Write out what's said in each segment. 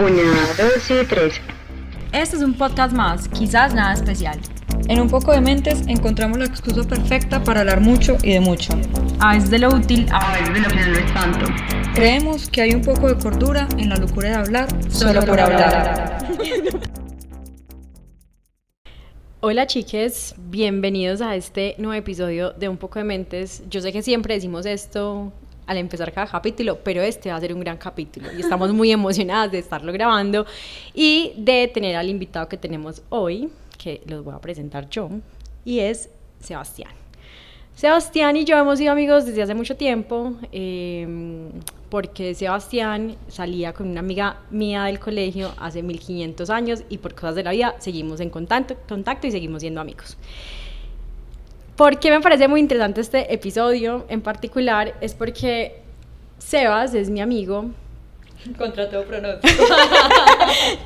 Una, dos y tres. Este es un podcast más, quizás nada especial. En Un Poco de Mentes encontramos la excusa perfecta para hablar mucho y de mucho. A veces de lo útil, A veces de lo que no lo es tanto. Creemos que hay un poco de cordura en la locura de hablar solo por hablar. Hola chiques, bienvenidos a este nuevo episodio de Un Poco de Mentes. Yo sé que siempre decimos esto al empezar cada capítulo, pero este va a ser un gran capítulo y estamos muy emocionadas de estarlo grabando y de tener al invitado que tenemos hoy, que los voy a presentar yo, y es Sebastián. Sebastián y yo hemos sido amigos desde hace mucho tiempo, porque Sebastián salía con una amiga mía del colegio hace 1500 años y por cosas de la vida seguimos en contacto y seguimos siendo amigos. ¿Por qué me parece muy interesante este episodio en particular? Es porque Sebas es mi amigo. Contra todo pronóstico.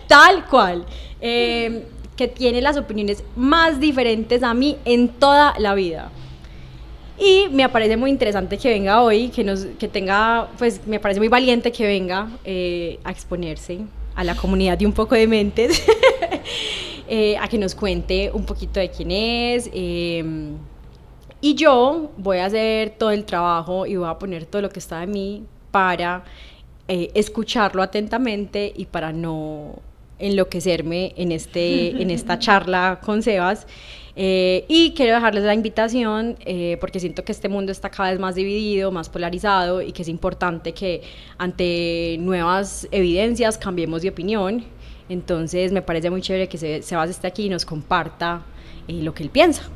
Tal cual. Que tiene las opiniones más diferentes a mí en toda la vida. Y me parece muy interesante que venga hoy, me parece muy valiente que venga a exponerse a la comunidad de Un Poco de Mentes, a que nos cuente un poquito de quién es. Y yo voy a hacer todo el trabajo y voy a poner todo lo que está de mí para escucharlo atentamente y para no enloquecerme en esta charla con Sebas. Y quiero dejarles la invitación porque siento que este mundo está cada vez más dividido, más polarizado y que es importante que ante nuevas evidencias cambiemos de opinión. Entonces me parece muy chévere que Sebas esté aquí y nos comparta lo que él piensa.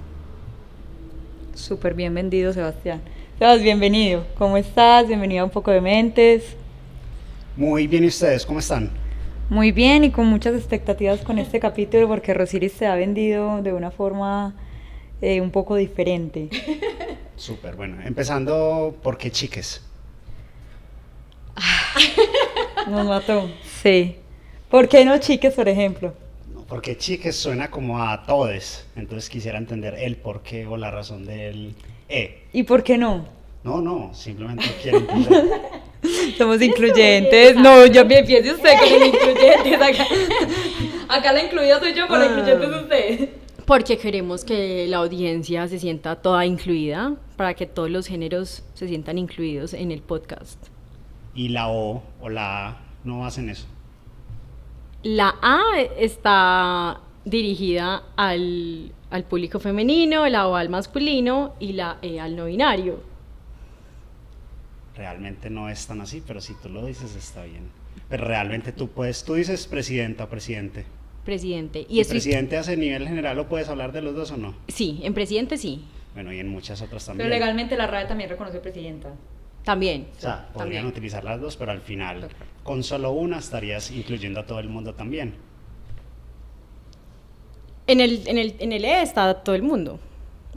Súper bien vendido, Sebastián. Sebas, bienvenido. ¿Cómo estás? Bienvenido a Un Poco de Mentes. Muy bien, ¿y ustedes cómo están? Muy bien y con muchas expectativas con este capítulo porque Rosiris se ha vendido de una forma un poco diferente. Súper, bueno, empezando, ¿por qué chiques? Nos mató. Sí. ¿Por qué no chiques, por ejemplo? No, porque chiques suena como a todes, entonces quisiera entender el por qué o la razón del ¿Y por qué no? No, simplemente quiero entender. Somos incluyentes. No, yo me piense usted como incluyentes. Acá la incluida soy yo, pero la incluyente es usted. Porque queremos que la audiencia se sienta toda incluida, para que todos los géneros se sientan incluidos en el podcast. ¿Y la O o la A no hacen eso? La A está dirigida al público femenino, la O al masculino y la E al no binario. Realmente no es tan así, pero si tú lo dices está bien. Pero realmente tú dices presidenta o presidente. Presidente. ¿Y presidente a nivel general o puedes hablar de los dos o no? Sí, en presidente sí. Bueno, y en muchas otras también. Pero legalmente la RAE también reconoce presidenta. También. O sea, podrían utilizar las dos, pero al final con solo una estarías incluyendo a todo el mundo también. En el E está todo el mundo,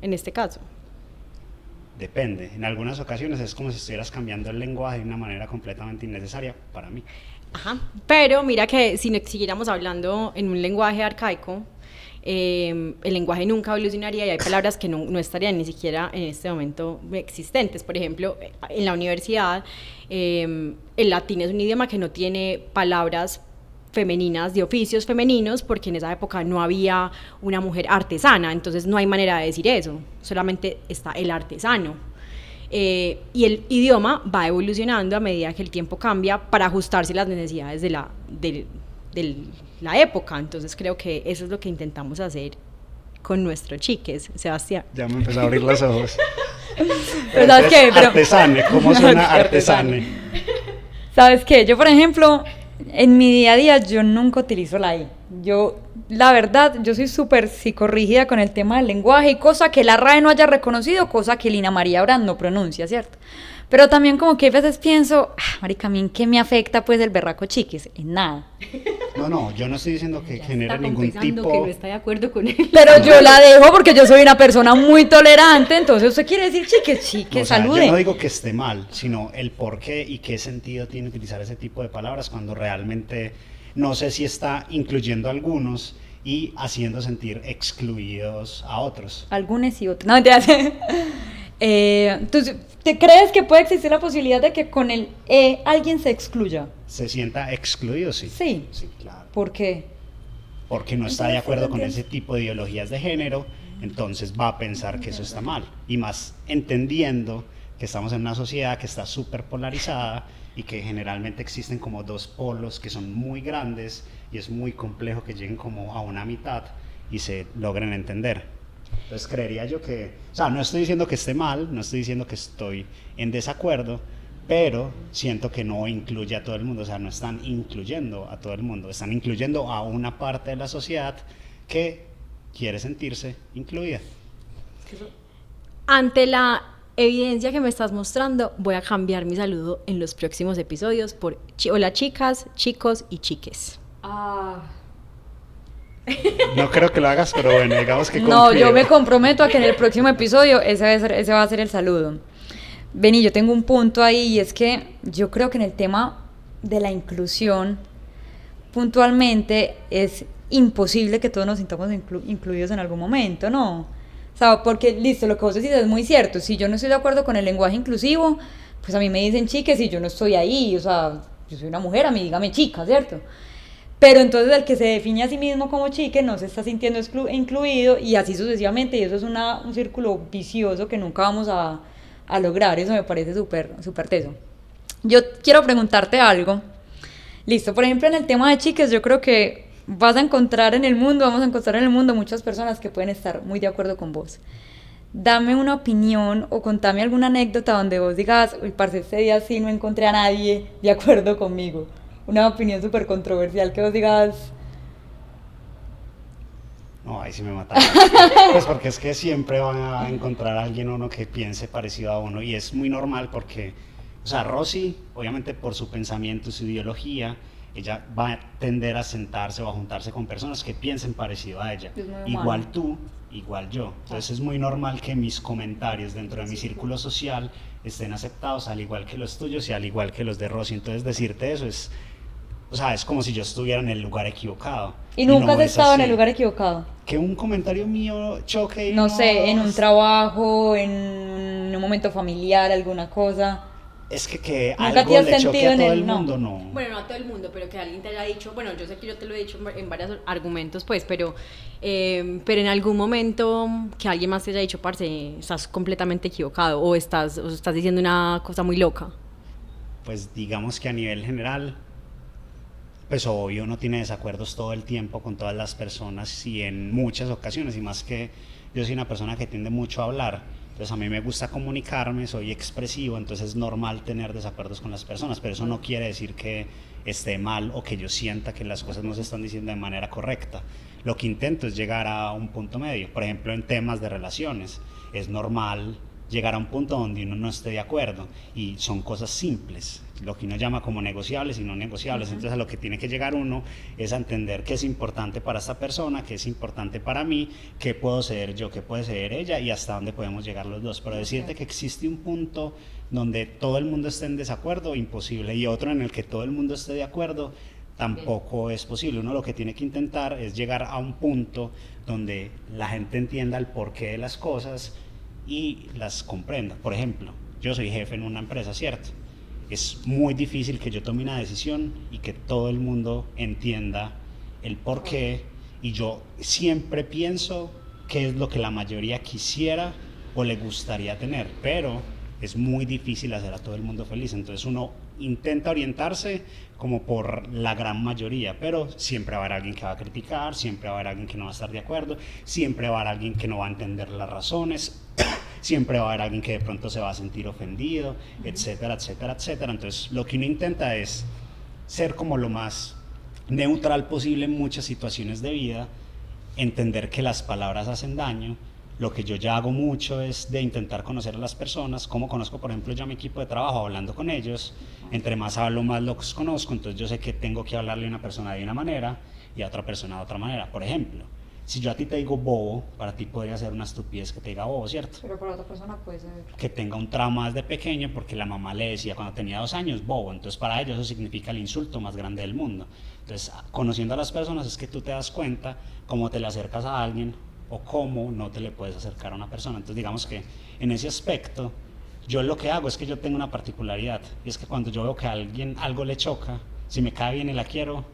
en este caso. Depende, en algunas ocasiones es como si estuvieras cambiando el lenguaje de una manera completamente innecesaria para mí. Ajá, pero mira que si siguiéramos hablando en un lenguaje arcaico, el lenguaje nunca evolucionaría y hay palabras que no estarían ni siquiera en este momento existentes. Por ejemplo, en la universidad, el latín es un idioma que no tiene palabras femeninas de oficios femeninos porque en esa época no había una mujer artesana, entonces no hay manera de decir eso, solamente está el artesano. Y el idioma va evolucionando a medida que el tiempo cambia para ajustarse a las necesidades de la época. Entonces creo que eso es lo que intentamos hacer con nuestro chiques, Sebastián. Ya me empezó a abrir los ojos. Pero ¿sabes qué? Artesane, ¿cómo suena artesane? ¿Sabes qué? Yo, por ejemplo, en mi día a día yo nunca utilizo la I. La verdad, yo soy súper psicorrígida con el tema del lenguaje y cosa que la RAE no haya reconocido, cosa que Lina María Brand no pronuncia, ¿cierto? Pero también como que a veces pienso, marica, ¿a mí en qué me afecta pues el berraco chiques? En nada. No, yo no estoy diciendo que Ya genere está ningún confesando tipo... que no está de acuerdo con él. Pero yo la dejo porque yo soy una persona muy tolerante, entonces usted quiere decir chiques, No, o sea, salude. yo no digo que esté mal, sino el por qué y qué sentido tiene utilizar ese tipo de palabras cuando realmente no sé si está incluyendo a algunos y haciendo sentir excluidos a otros. Algunos y otros. No, mentira. Entonces, ¿te crees que puede existir la posibilidad de que con el alguien se excluya? ¿Se sienta excluido? Sí. Sí. Sí, claro. ¿Por qué? Porque no está de acuerdo con ese tipo de ideologías de género, entonces va a pensar que eso está mal. Y más entendiendo que estamos en una sociedad que está súper polarizada y que generalmente existen como dos polos que son muy grandes y es muy complejo que lleguen como a una mitad y se logren entender. Entonces creería yo que, o sea, no estoy diciendo que esté mal, no estoy diciendo que estoy en desacuerdo, pero siento que no incluye a todo el mundo, o sea, no están incluyendo a todo el mundo, están incluyendo a una parte de la sociedad que quiere sentirse incluida. Ante la evidencia que me estás mostrando, voy a cambiar mi saludo en los próximos episodios por hola chicas, chicos y chiques. No creo que lo hagas, pero bueno, digamos que No, confío. yo me comprometo a que en el próximo episodio ese va a ser el saludo. Vení, yo tengo un punto ahí y es que yo creo que en el tema de la inclusión, puntualmente es imposible que todos nos sintamos incluidos en algún momento, ¿no? O sea, porque, listo, lo que vos decís es muy cierto. Si yo no estoy de acuerdo con el lenguaje inclusivo, pues a mí me dicen chiques y yo no estoy ahí. O sea, yo soy una mujer, a mí dígame chica, ¿cierto? Pero entonces el que se define a sí mismo como chique no se está sintiendo incluido y así sucesivamente. Y eso es un círculo vicioso que nunca vamos a lograr. Eso me parece súper teso. Yo quiero preguntarte algo. Listo, por ejemplo, en el tema de chiques, yo creo que vamos a encontrar en el mundo muchas personas que pueden estar muy de acuerdo con vos. Dame una opinión o contame alguna anécdota donde vos digas, uy, parce, este día sí no encontré a nadie de acuerdo conmigo. Una opinión súper controversial que vos digas. No, ahí sí me mataron. Pues porque es que siempre van a encontrar a alguien uno que piense parecido a uno y es muy normal porque, o sea, Rosy, obviamente por su pensamiento, su ideología, ella va a tender a sentarse o a juntarse con personas que piensen parecido a ella. Igual tú, igual yo. Entonces es muy normal que mis comentarios dentro de mi círculo social estén aceptados al igual que los tuyos y al igual que los de Rosy. Entonces decirte eso es, o sea, es como si yo estuviera en el lugar equivocado. ¿Y nunca no has es estado en así. el lugar equivocado? Que un comentario mío choque y No sé, en un trabajo, en un momento familiar, alguna cosa. Es que ¿Nunca algo te has le choque sentido a en todo el el no? mundo, no. Bueno, no a todo el mundo, pero que alguien te haya dicho, bueno, yo sé que yo te lo he dicho en varios argumentos, pues, pero en algún momento que alguien más te haya dicho, parce, estás completamente equivocado o estás diciendo una cosa muy loca. Pues digamos que a nivel general, pues obvio uno tiene desacuerdos todo el tiempo con todas las personas y en muchas ocasiones, y más que yo soy una persona que tiende mucho a hablar, entonces a mí me gusta comunicarme, soy expresivo, entonces es normal tener desacuerdos con las personas, pero eso no quiere decir que esté mal o que yo sienta que las cosas no se están diciendo de manera correcta. Lo que intento es llegar a un punto medio, por ejemplo en temas de relaciones, es normal llegar a un punto donde uno no esté de acuerdo y son cosas simples, lo que uno llama como negociables y no negociables. Entonces a lo que tiene que llegar uno es a entender qué es importante para esta persona, qué es importante para mí, qué puedo ser yo, qué puede ser ella y hasta dónde podemos llegar los dos. Pero decirte que existe un punto donde todo el mundo esté en desacuerdo, imposible, y otro en el que todo el mundo esté de acuerdo, tampoco es posible. Uno lo que tiene que intentar es llegar a un punto donde la gente entienda el porqué de las cosas y las comprenda. Por ejemplo, yo soy jefe en una empresa, ¿cierto? Es muy difícil que yo tome una decisión y que todo el mundo entienda el porqué, y yo siempre pienso qué es lo que la mayoría quisiera o le gustaría tener, pero es muy difícil hacer a todo el mundo feliz. Entonces uno intenta orientarse como por la gran mayoría, pero siempre va a haber alguien que va a criticar, siempre va a haber alguien que no va a estar de acuerdo, siempre va a haber alguien que no va a entender las razones, siempre va a haber alguien que de pronto se va a sentir ofendido, etcétera, etcétera, etcétera. Entonces lo que uno intenta es ser como lo más neutral posible en muchas situaciones de vida, entender que las palabras hacen daño. Lo que yo ya hago mucho es de intentar conocer a las personas, como conozco por ejemplo yo a mi equipo de trabajo, hablando con ellos, entre más hablo más los conozco, entonces yo sé que tengo que hablarle a una persona de una manera y a otra persona de otra manera. Por ejemplo, si yo a ti te digo bobo, para ti podría ser una estupidez que te diga bobo, ¿cierto? Pero para otra persona puede ser. Que tenga un trauma desde pequeño porque la mamá le decía cuando tenía 2 años bobo, entonces para ellos eso significa el insulto más grande del mundo. Entonces, conociendo a las personas es que tú te das cuenta cómo te le acercas a alguien o cómo no te le puedes acercar a una persona. Entonces digamos que en ese aspecto yo lo que hago es que yo tengo una particularidad, y es que cuando yo veo que a alguien algo le choca, si me cae bien y la quiero,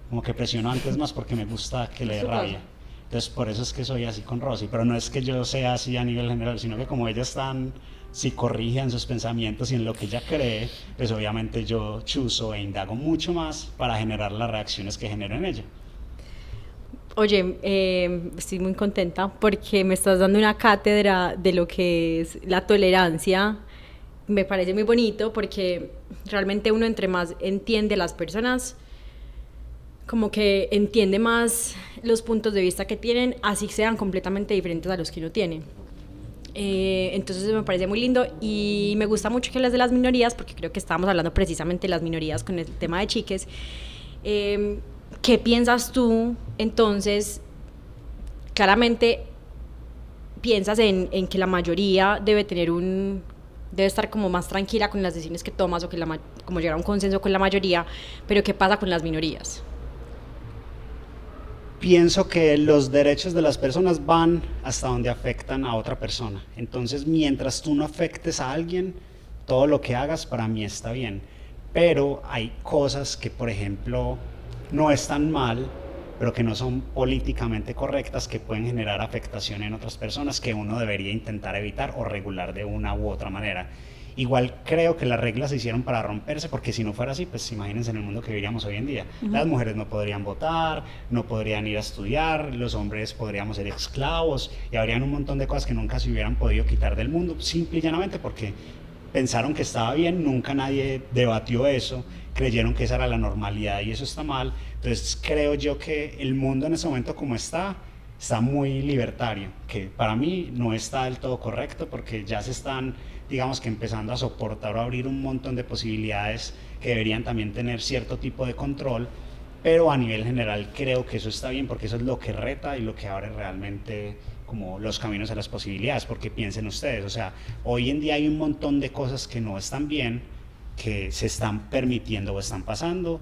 como que presiono antes más porque me gusta que le dé rabia. Entonces por eso es que soy así con Rosy, pero no es que yo sea así a nivel general, sino que como ella es tan psicorrígida en sus pensamientos y en lo que ella cree, pues obviamente yo chuzo e indago mucho más para generar las reacciones que genero en ella. Oye, estoy muy contenta porque me estás dando una cátedra de lo que es la tolerancia. Me parece muy bonito porque realmente uno entre más entiende a las personas, como que entiende más los puntos de vista que tienen, así sean completamente diferentes a los que uno tiene. Entonces me parece muy lindo y me gusta mucho que hables de las minorías porque creo que estábamos hablando precisamente de las minorías con el tema de chiques. ¿Qué piensas tú? Entonces, claramente piensas en que la mayoría debe estar como más tranquila con las decisiones que tomas o que como llegar a un consenso con la mayoría, pero ¿qué pasa con las minorías? Pienso que los derechos de las personas van hasta donde afectan a otra persona. Entonces, mientras tú no afectes a alguien, todo lo que hagas para mí está bien. Pero hay cosas que, por ejemplo, no están mal, pero que no son políticamente correctas, que pueden generar afectación en otras personas que uno debería intentar evitar o regular de una u otra manera. Igual creo que las reglas se hicieron para romperse, porque si no fuera así, pues imagínense en el mundo que viviríamos hoy en día. Las mujeres no podrían votar, no podrían ir a estudiar, los hombres podríamos ser esclavos y habrían un montón de cosas que nunca se hubieran podido quitar del mundo, simple y llanamente porque pensaron que estaba bien, nunca nadie debatió eso, creyeron que esa era la normalidad y eso está mal. Entonces creo yo que el mundo en ese momento como está muy libertario, que para mí no está del todo correcto porque ya se están, digamos que empezando a soportar o abrir un montón de posibilidades que deberían también tener cierto tipo de control, pero a nivel general creo que eso está bien porque eso es lo que reta y lo que abre realmente como los caminos a las posibilidades, porque piensen ustedes, o sea, hoy en día hay un montón de cosas que no están bien, que se están permitiendo o están pasando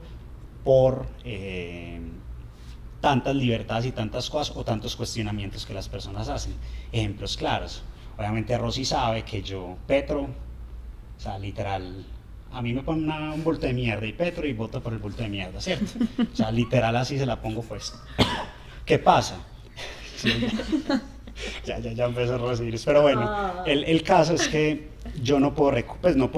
por tantas libertades y tantas cosas o tantos cuestionamientos que las personas hacen. Ejemplos claros, obviamente Rosy sabe que yo, Petro, o sea, literal, a mí me ponen un bulto de mierda y Petro y voto por el bulto de mierda, ¿cierto? O sea, literal así se la pongo puesta. ¿Qué pasa? Sí, ya empezó a recibir, pero bueno, el caso es que yo no puedo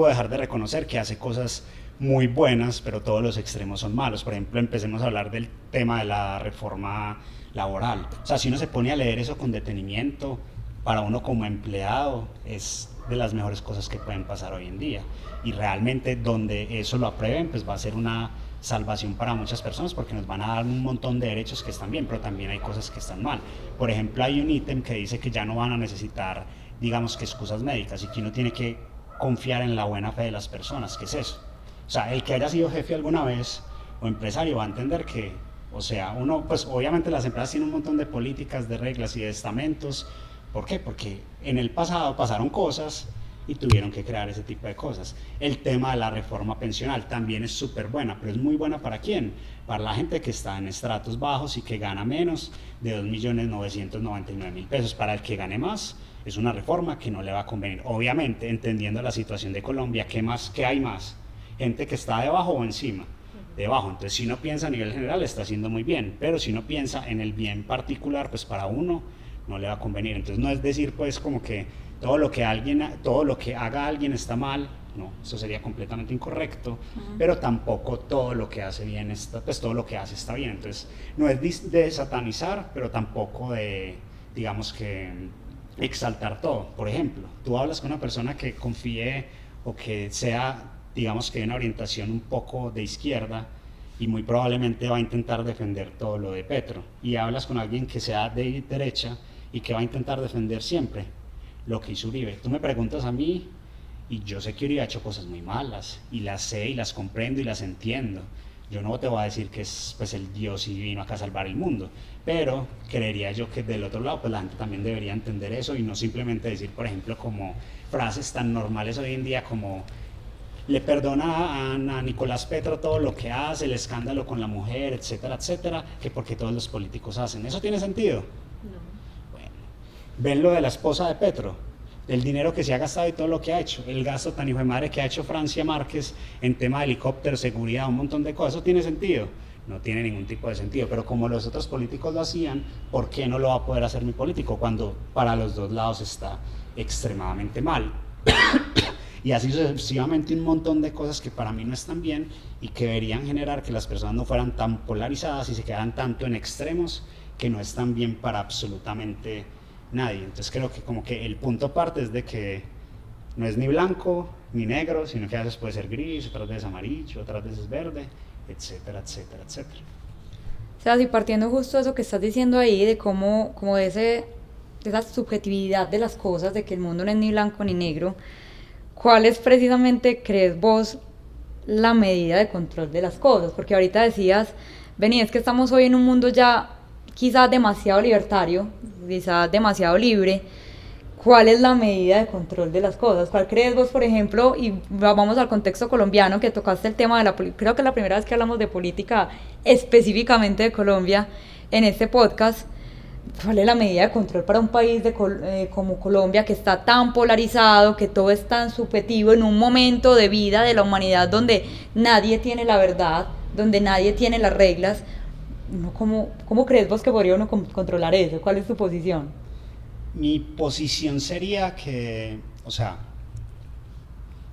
dejar de reconocer que hace cosas muy buenas, pero todos los extremos son malos. Por ejemplo, empecemos a hablar del tema de la reforma laboral. O sea, si uno se pone a leer eso con detenimiento, para uno como empleado es de las mejores cosas que pueden pasar hoy en día, y realmente donde eso lo aprueben, pues va a ser una salvación para muchas personas porque nos van a dar un montón de derechos que están bien, pero también hay cosas que están mal. Por ejemplo, hay un ítem que dice que ya no van a necesitar, digamos que excusas médicas, y que uno tiene que confiar en la buena fe de las personas. ¿Qué es eso? O sea, el que haya sido jefe alguna vez o empresario va a entender que, o sea, uno, pues obviamente las empresas tienen un montón de políticas, de reglas y de estamentos. ¿Por qué? Porque en el pasado pasaron cosas y tuvieron que crear ese tipo de cosas. El tema de la reforma pensional también es súper buena, pero es muy buena ¿para quién? Para la gente que está en estratos bajos y que gana menos de 2.999.000 pesos. Para el que gane más, es una reforma que no le va a convenir. Obviamente, entendiendo la situación de Colombia, ¿qué hay más? Gente que está debajo o encima. Debajo. Entonces, si uno piensa a nivel general, está haciendo muy bien, pero si uno piensa en el bien particular, pues para uno no le va a convenir. Entonces, no es decir, pues, como que todo lo que haga alguien está mal. No, eso sería completamente incorrecto, pero tampoco todo lo que hace bien todo lo que hace está bien. Entonces, no es de satanizar, pero tampoco de, digamos que, exaltar todo. Por ejemplo, tú hablas con una persona que confíe o que sea, digamos que, una orientación un poco de izquierda, y muy probablemente va a intentar defender todo lo de Petro, y hablas con alguien que sea de derecha y que va a intentar defender siempre lo que hizo Uribe. Tú me preguntas a mí y yo sé que Uribe ha hecho cosas muy malas y las sé y las comprendo y las entiendo. Yo no te voy a decir que es pues el Dios y vino acá a salvar el mundo, pero creería yo que del otro lado pues la gente también debería entender eso y no simplemente decir, por ejemplo, como frases tan normales hoy en día como le perdona a Nicolás Petro todo lo que hace, el escándalo con la mujer, etcétera, etcétera, que porque todos los políticos hacen. ¿Eso tiene sentido? ven lo de la esposa de Petro, el dinero que se ha gastado y todo lo que ha hecho, el gasto tan hijo de madre que ha hecho Francia Márquez en tema de helicópteros, seguridad, un montón de cosas. ¿Eso tiene sentido? No tiene ningún tipo de sentido, pero como los otros políticos lo hacían, ¿por qué no lo va a poder hacer mi político cuando para los dos lados está extremadamente mal? Y así sucesivamente un montón de cosas que para mí no están bien y que deberían generar que las personas no fueran tan polarizadas y se quedaran tanto en extremos que no están bien para absolutamente nadie. Entonces creo que como que el punto parte es de que no es ni blanco ni negro, sino que a veces puede ser gris, otras veces amarillo, otras veces verde, etcétera, etcétera, etcétera. O sea, si partiendo justo de eso que estás diciendo ahí, de cómo de esa subjetividad de las cosas, de que el mundo no es ni blanco ni negro, ¿cuál es precisamente, crees vos, la medida de control de las cosas? Porque ahorita decías, vení, es que estamos hoy en un mundo ya quizás demasiado libertario, quizás demasiado libre. ¿Cuál es la medida de control de las cosas? ¿Cuál crees vos, por ejemplo, y vamos al contexto colombiano, que tocaste el tema de la política, creo que es la primera vez que hablamos de política específicamente de Colombia en este podcast? ¿Cuál es la medida de control para un país como Colombia, que está tan polarizado, que todo es tan subjetivo, en un momento de vida de la humanidad donde nadie tiene la verdad, donde nadie tiene las reglas? ¿Cómo crees vos que podría uno controlar eso? ¿Cuál es tu posición? Mi posición sería que, o sea,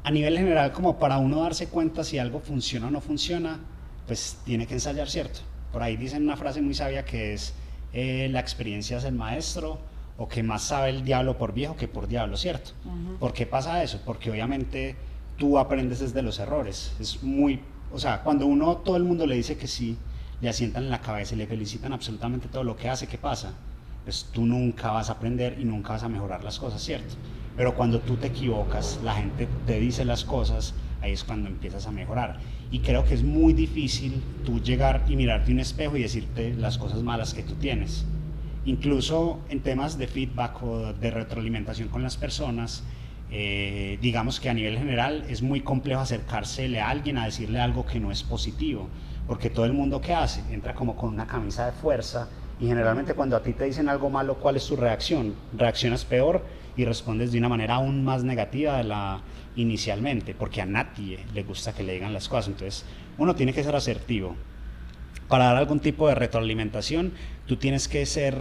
a nivel general, como para uno darse cuenta si algo funciona o no funciona, pues tiene que ensayar, ¿cierto? Por ahí dicen una frase muy sabia que es la experiencia es el maestro, o que más sabe el diablo por viejo que por diablo, ¿cierto? Uh-huh. ¿Por qué pasa eso? Porque obviamente tú aprendes desde los errores. Es muy, o sea, cuando todo el mundo le dice que sí, le asientan en la cabeza y le felicitan absolutamente todo lo que hace, ¿qué pasa? Pues tú nunca vas a aprender y nunca vas a mejorar las cosas, ¿cierto? Pero cuando tú te equivocas, la gente te dice las cosas, ahí es cuando empiezas a mejorar. Y creo que es muy difícil tú llegar y mirarte en un espejo y decirte las cosas malas que tú tienes. Incluso en temas de feedback o de retroalimentación con las personas, digamos que a nivel general es muy complejo acercársele a alguien a decirle algo que no es positivo, porque todo el mundo que hace entra como con una camisa de fuerza. Y generalmente cuando a ti te dicen algo malo, ¿cuál es tu reacción? Reaccionas peor y respondes de una manera aún más negativa de la inicialmente, porque a nadie le gusta que le digan las cosas. Entonces uno tiene que ser asertivo. Para dar algún tipo de retroalimentación, tú tienes que ser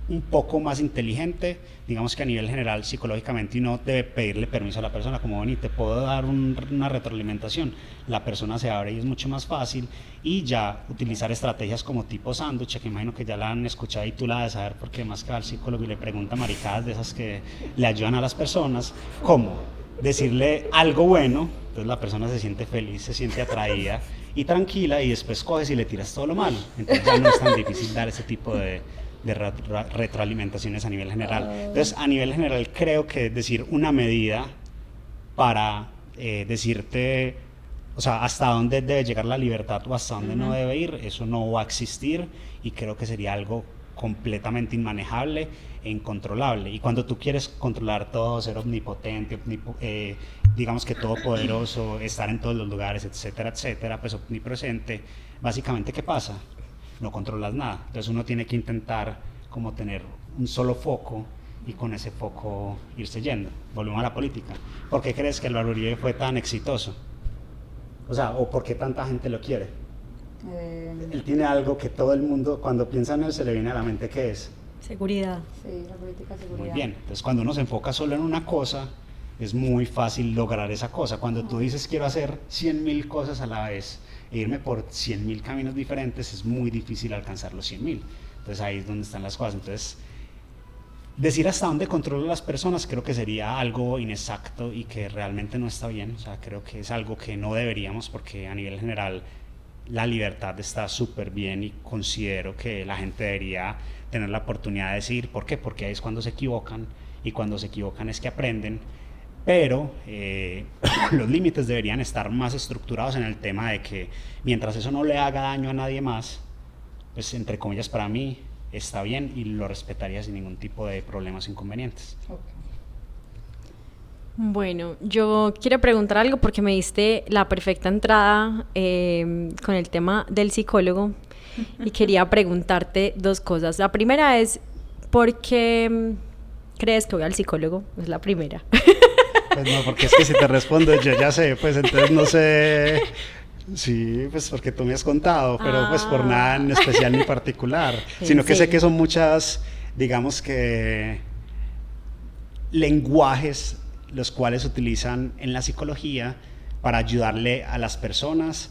un poco más inteligente, digamos que a nivel general psicológicamente uno debe pedirle permiso a la persona, como bueno, y te puedo dar una retroalimentación, la persona se abre y es mucho más fácil, y ya utilizar estrategias como tipo sándwich, que imagino que ya la han escuchado y tú la debes saber porque más que al psicólogo y le pregunta maricadas de esas que le ayudan a las personas, como decirle algo bueno, entonces la persona se siente feliz, se siente atraída y tranquila, y después coges y le tiras todo lo malo, entonces ya no es tan difícil dar ese tipo de retroalimentaciones a nivel general. Entonces, a nivel general creo que decir una medida para decirte, o sea, hasta dónde debe llegar la libertad o hasta dónde no debe ir, eso no va a existir, y creo que sería algo completamente inmanejable e incontrolable. Y cuando tú quieres controlar todo, ser omnipotente, digamos que todopoderoso, estar en todos los lugares, etcétera, etcétera, pues omnipresente, básicamente, ¿qué pasa? No controlas nada. Entonces uno tiene que intentar como tener un solo foco y con ese foco irse yendo. Volvemos a la política. ¿Por qué crees que Álvaro Uribe fue tan exitoso? O sea, ¿o por qué tanta gente lo quiere? Él tiene algo que todo el mundo, cuando piensa en él, se le viene a la mente, ¿qué es? Seguridad. Sí, la política de seguridad. Muy bien. Entonces cuando uno se enfoca solo en una cosa, es muy fácil lograr esa cosa. Cuando tú dices quiero hacer 100.000 cosas a la vez e irme por 100.000 caminos diferentes, es muy difícil alcanzar los 100.000. Entonces ahí es donde están las cosas. Entonces, decir hasta dónde controlan las personas creo que sería algo inexacto y que realmente no está bien. O sea, creo que es algo que no deberíamos, porque a nivel general la libertad está súper bien y considero que la gente debería tener la oportunidad de decir por qué, porque ahí es cuando se equivocan, y cuando se equivocan es que aprenden. Pero los límites deberían estar más estructurados en el tema de que mientras eso no le haga daño a nadie más, pues entre comillas para mí está bien y lo respetaría sin ningún tipo de problemas o inconvenientes. Okay. Bueno, yo quiero preguntar algo porque me diste la perfecta entrada con el tema del psicólogo y quería preguntarte dos cosas. La primera es, ¿por qué crees que voy al psicólogo? Es la primera. Pues no, porque es que si te respondo yo ya sé, pues entonces no sé. Sí, pues porque tú me has contado, pero pues por nada en especial ni particular, sino que sé que son muchas, digamos que, lenguajes los cuales utilizan en la psicología para ayudarle a las personas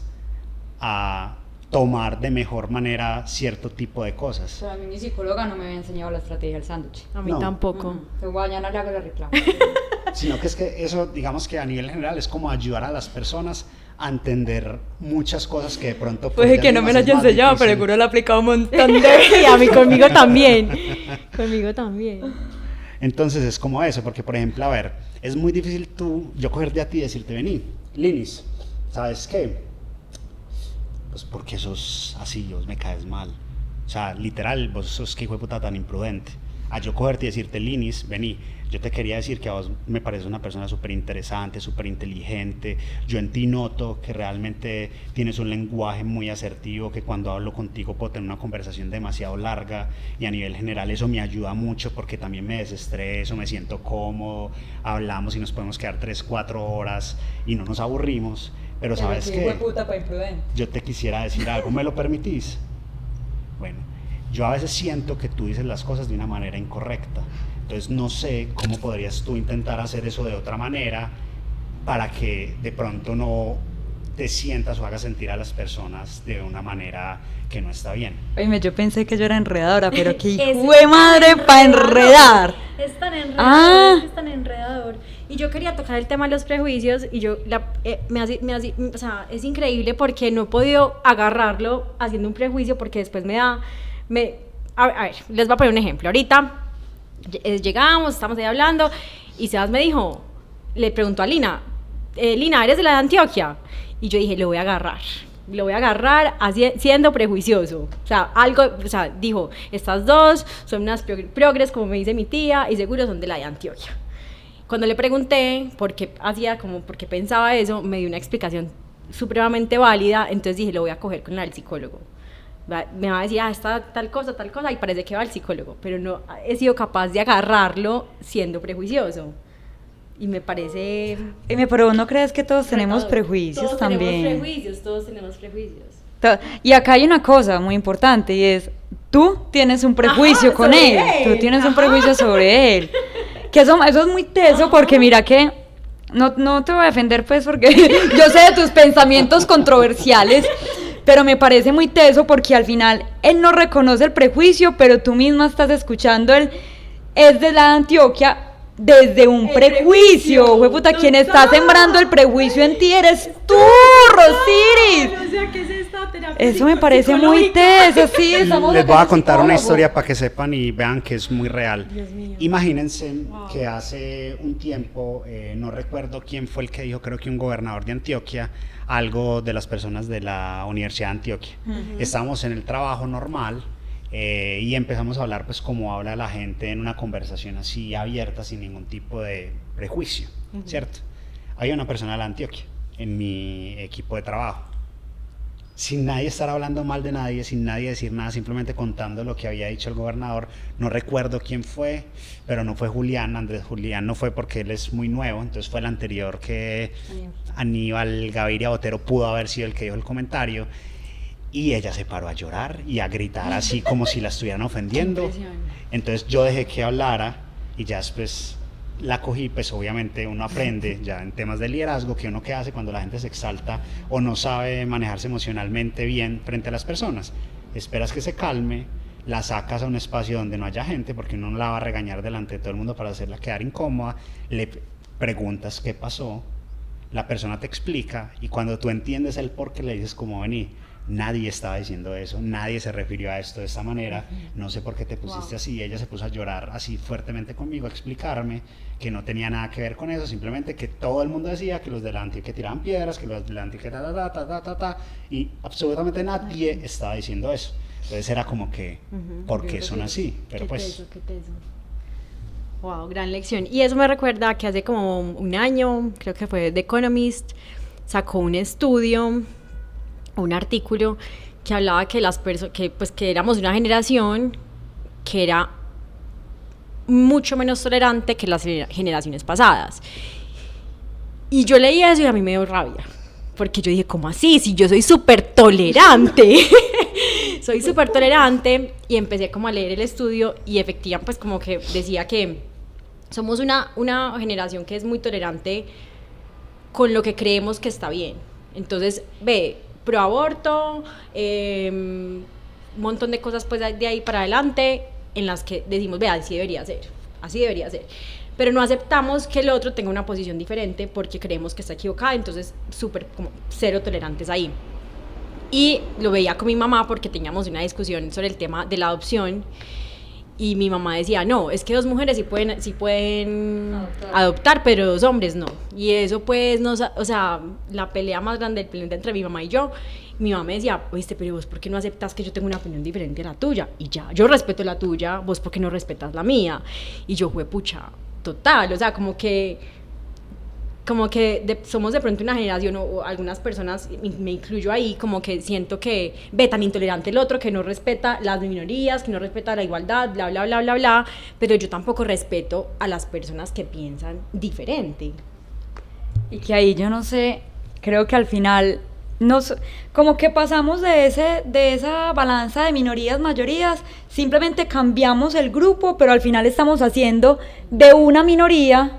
a tomar de mejor manera cierto tipo de cosas. Pero a mí mi psicóloga no me había enseñado la estrategia del sándwich. A mí No. tampoco. Entonces mañana le hago la reclamo. Sino que es que eso, digamos que a nivel general, es como ayudar a las personas a entender muchas cosas que de pronto... Pues que no me la haya enseñado, pero seguro la he aplicado un montón de veces. Y a mí, conmigo también. Conmigo también. Entonces es como eso, porque por ejemplo, a ver, es muy difícil yo cogerte a ti y decirte, vení, Linis, ¿sabes qué? Pues porque sos así, vos me caes mal. O sea, literal, vos sos que hijo de puta tan imprudente. A yo cogerte y decirte, Linis, vení, yo te quería decir que a vos me pareces una persona súper interesante, súper inteligente. Yo en ti noto que realmente tienes un lenguaje muy asertivo, que cuando hablo contigo puedo tener una conversación demasiado larga y a nivel general eso me ayuda mucho porque también me desestreso, me siento cómodo, hablamos y nos podemos quedar 3-4 horas y no nos aburrimos. Pero ¿sabes qué? Yo te quisiera decir algo, ¿me lo permitís? Bueno, yo a veces siento que tú dices las cosas de una manera incorrecta. Entonces no sé cómo podrías tú intentar hacer eso de otra manera para que de pronto no te sientas o hagas sentir a las personas de una manera que no está bien. Oye, yo pensé que yo era enredadora, pero qué Es hijo de madre para enredar. Es tan enredador, Ah. es tan enredador. Y yo quería tocar el tema de los prejuicios y yo, o sea, es increíble porque no he podido agarrarlo haciendo un prejuicio porque después a ver, les voy a poner un ejemplo. Ahorita llegamos, estamos ahí hablando y Sebas me dijo, le preguntó a Lina, Lina, ¿eres de la de Antioquia? Y yo dije, lo voy a agarrar siendo prejuicioso. O sea, dijo, estas dos son unas progres, como me dice mi tía, y seguro son de la de Antioquia. Cuando le pregunté por qué pensaba eso, me dio una explicación supremamente válida, entonces dije, lo voy a coger con la del psicólogo. Me va a decir, está tal cosa, y parece que va al psicólogo, pero no he sido capaz de agarrarlo siendo prejuicioso. Y me parece... Pero ¿no crees que todos tenemos prejuicios todos también? Todos tenemos prejuicios. Y acá hay una cosa muy importante y es, tú tienes un prejuicio con sobre él, tú él. tienes un prejuicio sobre él. Que eso es muy teso porque mira que, no te voy a defender pues porque yo sé de tus pensamientos controversiales, pero me parece muy teso porque al final él no reconoce el prejuicio, pero tú misma estás escuchando es de la Antioquia desde un prejuicio. Jueputa, quien está sembrando el prejuicio en ti eres tú, Rosiris. O sea, ¿qué es esta terapia? Eso me parece muy teso, sí, estamos Les voy a contar una psicólogos. historia para que sepan y vean que es muy real. Dios mío. Imagínense que hace un tiempo, no recuerdo quién fue el que dijo, creo que un gobernador de Antioquia, algo de las personas de la Universidad de Antioquia. Estábamos en el trabajo normal y empezamos a hablar pues como habla la gente en una conversación así abierta, sin ningún tipo de prejuicio, ¿cierto? Había una persona de la Antioquia en mi equipo de trabajo, sin nadie estar hablando mal de nadie, sin nadie decir nada, simplemente contando lo que había dicho el gobernador. No recuerdo quién fue, pero no fue Julián, Andrés Julián no fue porque él es muy nuevo, entonces fue el anterior que Aníbal Gaviria Botero pudo haber sido el que dijo el comentario. Y ella se paró a llorar y a gritar así como si la estuvieran ofendiendo. Entonces yo dejé que hablara y ya después la cogí, pues obviamente uno aprende ya en temas de liderazgo que uno que hace cuando la gente se exalta o no sabe manejarse emocionalmente bien frente a las personas. Esperas que se calme, la sacas a un espacio donde no haya gente porque uno no la va a regañar delante de todo el mundo para hacerla quedar incómoda, le preguntas qué pasó, la persona te explica y cuando tú entiendes el por qué le dices como vení. Nadie estaba diciendo eso, nadie se refirió a esto de esta manera, no sé por qué te pusiste así. Ella se puso a llorar así fuertemente conmigo, a explicarme que no tenía nada que ver con eso, simplemente que todo el mundo decía que los de la Antioquia tiraban piedras, que los de la Antioquia y absolutamente nadie estaba diciendo eso. Entonces era como que, ¿por qué son así? Pero pues... Qué teso. Wow, gran lección. Y eso me recuerda que hace como un año, creo que fue The Economist, sacó un estudio, un artículo que hablaba que las personas que éramos una generación que era mucho menos tolerante que las generaciones pasadas. Y yo leí eso y a mí me dio rabia, porque yo dije, ¿cómo así? Si yo soy súper tolerante. Soy súper tolerante, y empecé como a leer el estudio, y efectivamente pues como que decía que somos una generación que es muy tolerante con lo que creemos que está bien. Entonces, pro aborto, un montón de cosas pues de ahí para adelante en las que decimos, así debería ser. Pero no aceptamos que el otro tenga una posición diferente porque creemos que está equivocada, entonces súper como cero tolerantes ahí. Y lo veía con mi mamá porque teníamos una discusión sobre el tema de la adopción, y mi mamá decía, no, es que 2 mujeres sí pueden adoptar, pero 2 hombres no. Y eso pues, no, o sea, la pelea más grande, el planeta entre mi mamá y yo. Mi mamá me decía, oíste, pero vos, ¿por qué no aceptas que yo tengo una opinión diferente a la tuya? Y ya, yo respeto la tuya, vos, ¿por qué no respetas la mía? Y yo, pucha, total, o sea, como que somos de pronto una generación, o algunas personas, me incluyo ahí, como que siento que tan intolerante el otro, que no respeta las minorías, que no respeta la igualdad, bla, bla, bla, bla, bla, pero yo tampoco respeto a las personas que piensan diferente. Y que ahí yo no sé, creo que al final como que pasamos de esa balanza de minorías, mayorías, simplemente cambiamos el grupo, pero al final estamos haciendo una minoría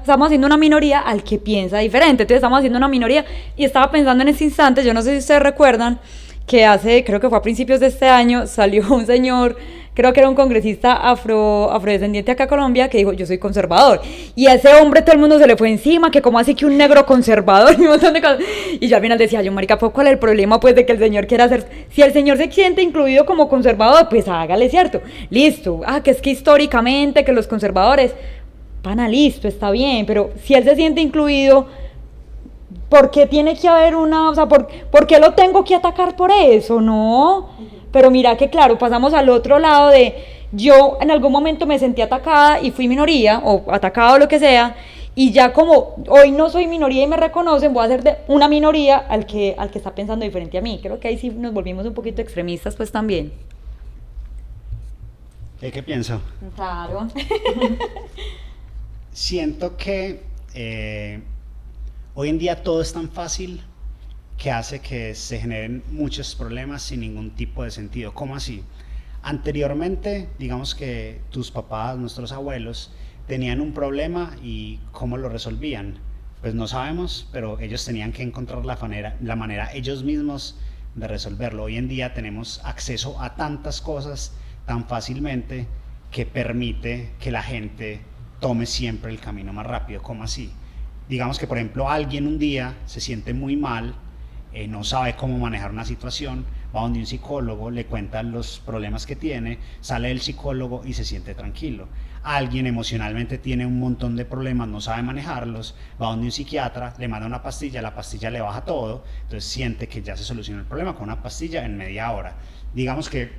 al que piensa diferente. Entonces estamos haciendo una minoría, y estaba pensando en ese instante, yo no sé si ustedes recuerdan, que creo que fue a principios de este año, salió un señor, creo que era un congresista afrodescendiente acá en Colombia, que dijo, yo soy conservador, y a ese hombre todo el mundo se le fue encima, que cómo así que un negro conservador, y un montón de cosas, y yo al final decía, marica, pues ¿cuál es el problema pues de que el señor quiera hacer? Si el señor se siente incluido como conservador, pues hágale, ¿cierto? Listo, que es que históricamente, que los conservadores, pana, listo, está bien, pero si él se siente incluido, ¿por qué tiene que haber ¿por qué lo tengo que atacar por eso? No, pero mira que claro, pasamos al otro lado de, yo en algún momento me sentí atacada y fui minoría, o atacado o lo que sea, y ya como hoy no soy minoría y me reconocen, voy a ser de una minoría al que está pensando diferente a mí. Creo que ahí sí nos volvimos un poquito extremistas pues también. ¿Qué pienso? Claro. Siento que hoy en día todo es tan fácil que hace que se generen muchos problemas sin ningún tipo de sentido. ¿Cómo así? Anteriormente, digamos que tus papás, nuestros abuelos, tenían un problema y ¿cómo lo resolvían? Pues no sabemos, pero ellos tenían que encontrar la manera ellos mismos de resolverlo. Hoy en día tenemos acceso a tantas cosas tan fácilmente que permite que la gente tome siempre el camino más rápido. ¿Cómo así? Digamos que por ejemplo alguien un día se siente muy mal, no sabe cómo manejar una situación, va donde un psicólogo, le cuenta los problemas que tiene, sale del psicólogo y se siente tranquilo. Alguien emocionalmente tiene un montón de problemas, no sabe manejarlos, va donde un psiquiatra, le manda una pastilla, la pastilla le baja todo, entonces siente que ya se solucionó el problema con una pastilla en media hora. Digamos que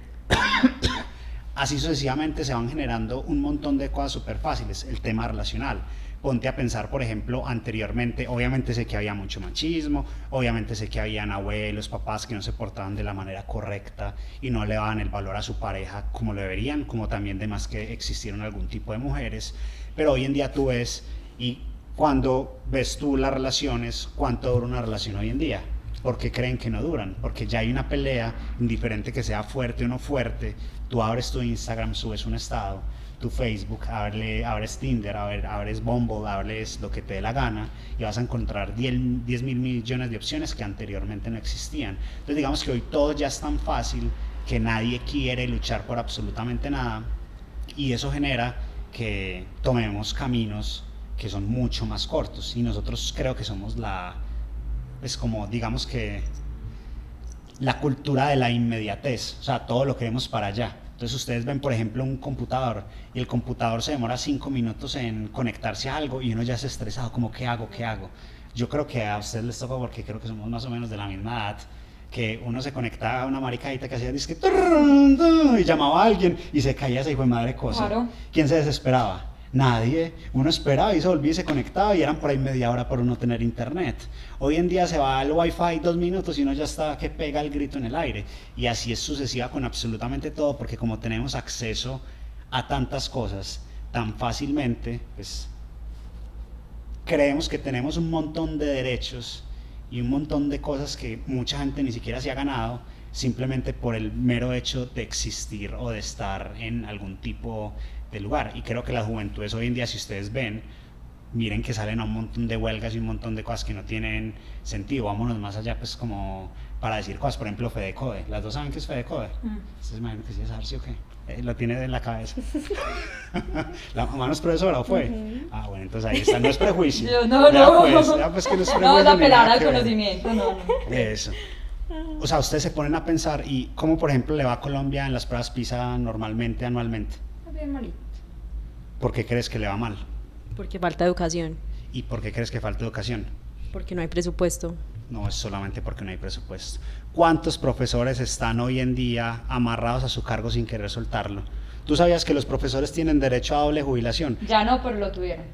así sucesivamente se van generando un montón de cosas súper fáciles. El tema relacional, ponte a pensar, por ejemplo, anteriormente, obviamente sé que había mucho machismo, obviamente sé que habían abuelos, papás que no se portaban de la manera correcta y no le daban el valor a su pareja como lo deberían, como también de más que existieron algún tipo de mujeres, pero hoy en día tú ves, y cuando ves tú las relaciones, ¿cuánto dura una relación hoy en día? Porque creen que no duran, porque ya hay una pelea, indiferente que sea fuerte o no fuerte. Tú abres tu Instagram, subes un estado, tu Facebook, abres Tinder, abres Bumble, abres lo que te dé la gana, y vas a encontrar 10 mil millones de opciones que anteriormente no existían. Entonces digamos que hoy todo ya es tan fácil que nadie quiere luchar por absolutamente nada, y eso genera que tomemos caminos que son mucho más cortos, y nosotros creo que somos pues como digamos que la cultura de la inmediatez, o sea, todo lo queremos para allá. Entonces ustedes ven, por ejemplo, un computador, y el computador se demora 5 minutos en conectarse a algo y uno ya está estresado, como ¿qué hago? Yo creo que a ustedes les toca, porque creo que somos más o menos de la misma edad, que uno se conectaba a una maricadita que hacía disque y llamaba a alguien y se caía esa hijo de madre cosa. Claro. ¿Quién se desesperaba? Nadie. Uno esperaba y se volvía y se conectaba, y eran por ahí media hora por uno tener internet. Hoy en día se va al wifi 2 minutos y uno ya está que pega el grito en el aire, y así es sucesiva con absolutamente todo, porque como tenemos acceso a tantas cosas, tan fácilmente, pues creemos que tenemos un montón de derechos y un montón de cosas que mucha gente ni siquiera se ha ganado simplemente por el mero hecho de existir o de estar en algún tipo de lugar. Y creo que las juventudes hoy en día, si ustedes ven, miren que salen a un montón de huelgas y un montón de cosas que no tienen sentido. Vámonos más allá, pues, como para decir cosas, por ejemplo, Fedecode. ¿Las dos saben qué es Fedecode? ¿Ustedes imaginan que sí es Arce o qué? Lo tiene en la cabeza. ¿La mamá no es profesora o fue? Ah, bueno, entonces ahí está, no es prejuicio. No, Ya pues que no es prejuicio. No, la ni pelada nada al que ver. conocimiento, no. Eso. O sea, ustedes se ponen a pensar, ¿y cómo, por ejemplo, le va a Colombia en las pruebas PISA normalmente, anualmente? Bien malito. ¿Por qué crees que le va mal? Porque falta educación, ¿Y por qué crees que falta educación? porque no hay presupuesto. No es solamente porque no hay presupuesto. ¿Cuántos profesores están hoy en día amarrados a su cargo sin querer soltarlo? ¿Tú sabías que los profesores tienen derecho a doble jubilación? Ya no, pero lo tuvieron.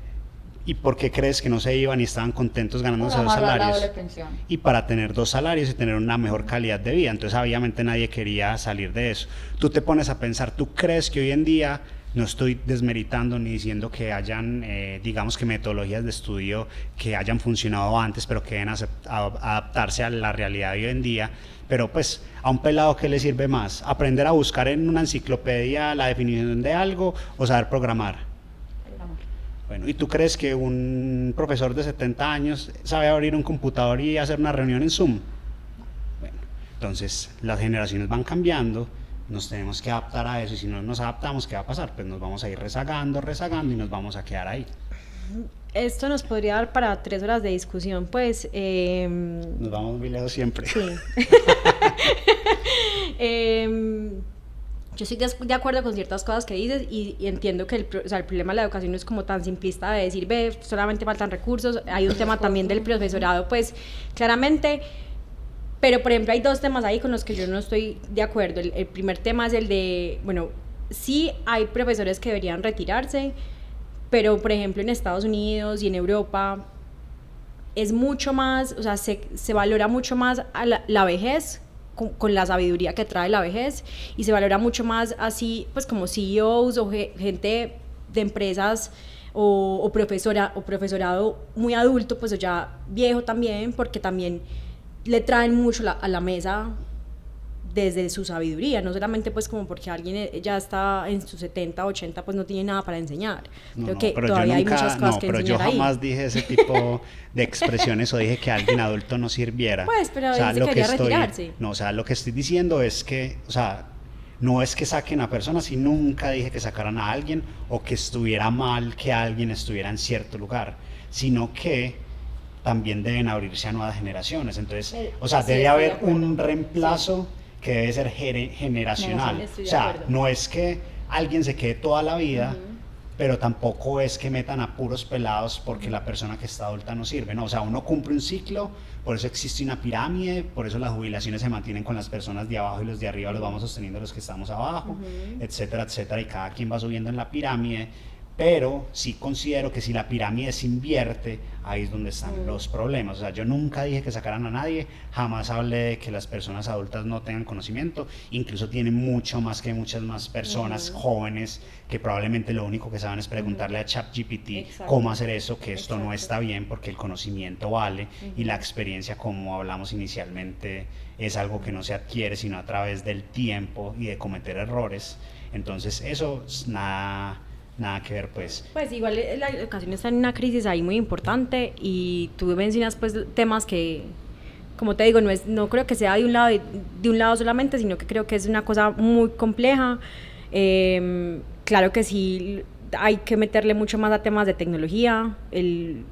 ¿Y por qué crees que no se iban y estaban contentos ganándose Por dos amarrar la salarios? doble pensión. Y para tener dos salarios y tener una mejor calidad de vida. Entonces, obviamente, nadie quería salir de eso. Tú te pones a pensar, ¿tú crees que hoy en día, no estoy desmeritando ni diciendo que hayan, digamos que metodologías de estudio que hayan funcionado antes, pero que deben adaptarse a la realidad de hoy en día? Pero pues, a un pelado, ¿qué le sirve más? ¿Aprender a buscar en una enciclopedia la definición de algo o saber programar? Bueno, ¿y tú crees que un profesor de 70 años sabe abrir un computador y hacer una reunión en Zoom? Bueno, entonces las generaciones van cambiando, nos tenemos que adaptar a eso, y si no nos adaptamos, ¿qué va a pasar? Pues nos vamos a ir rezagando y nos vamos a quedar ahí. Esto nos podría dar para 3 horas de discusión, pues. Nos vamos muy lejos siempre. Sí. Yo estoy de acuerdo con ciertas cosas que dices y entiendo que o sea, el problema de la educación no es como tan simplista de decir, ve, solamente faltan recursos. Hay un tema también del profesorado, pues, claramente. Pero, por ejemplo, hay 2 temas ahí con los que yo no estoy de acuerdo. El primer tema es el de, bueno, sí hay profesores que deberían retirarse, pero, por ejemplo, en Estados Unidos y en Europa es mucho más, o sea, se valora mucho más a la vejez con la sabiduría que trae la vejez, y se valora mucho más así, pues, como CEOs o gente de empresas o profesorado muy adulto, pues, o ya viejo también, porque también le traen mucho a la mesa desde su sabiduría, no solamente pues como porque alguien ya está en sus 70, 80, pues no tiene nada para enseñar. Creo que pero todavía hay nunca, muchas cosas que pero yo enseñar ahí. jamás dije ese tipo de expresiones o dije que alguien adulto no sirviera. Pues, pero o sea, dice lo que que quería estoy, retirarse. no, o sea, lo que estoy diciendo es que, o sea, no es que saquen a personas, y nunca dije que sacaran a alguien o que estuviera mal que alguien estuviera en cierto lugar, sino que también deben abrirse a nuevas generaciones. Entonces, o sea, Sí, debe estoy haber de acuerdo. un reemplazo que debe ser generacional. No, sí, estoy o de sea, acuerdo. no es que alguien se quede toda la vida, pero tampoco es que metan a puros pelados porque la persona que está adulta no sirve, no, o sea, uno cumple un ciclo, por eso existe una pirámide, por eso las jubilaciones se mantienen con las personas de abajo y los de arriba los vamos sosteniendo los que estamos abajo, etcétera, etcétera, y cada quien va subiendo en la pirámide. Pero sí considero que si la pirámide se invierte, ahí es donde están los problemas. O sea, yo nunca dije que sacaran a nadie, jamás hablé de que las personas adultas no tengan conocimiento, incluso tienen mucho más que muchas más personas jóvenes que probablemente lo único que saben es preguntarle a ChatGPT Exacto. cómo hacer eso, que esto no Exacto. está bien porque el conocimiento vale y la experiencia, como hablamos inicialmente, es algo que no se adquiere sino a través del tiempo y de cometer errores. Entonces eso es nada que ver, pues. Pues igual la educación está en una crisis ahí muy importante, y tú mencionas pues temas que, como te digo, no creo que sea de un lado solamente, sino que creo que es una cosa muy compleja. Claro que sí hay que meterle mucho más a temas de tecnología, el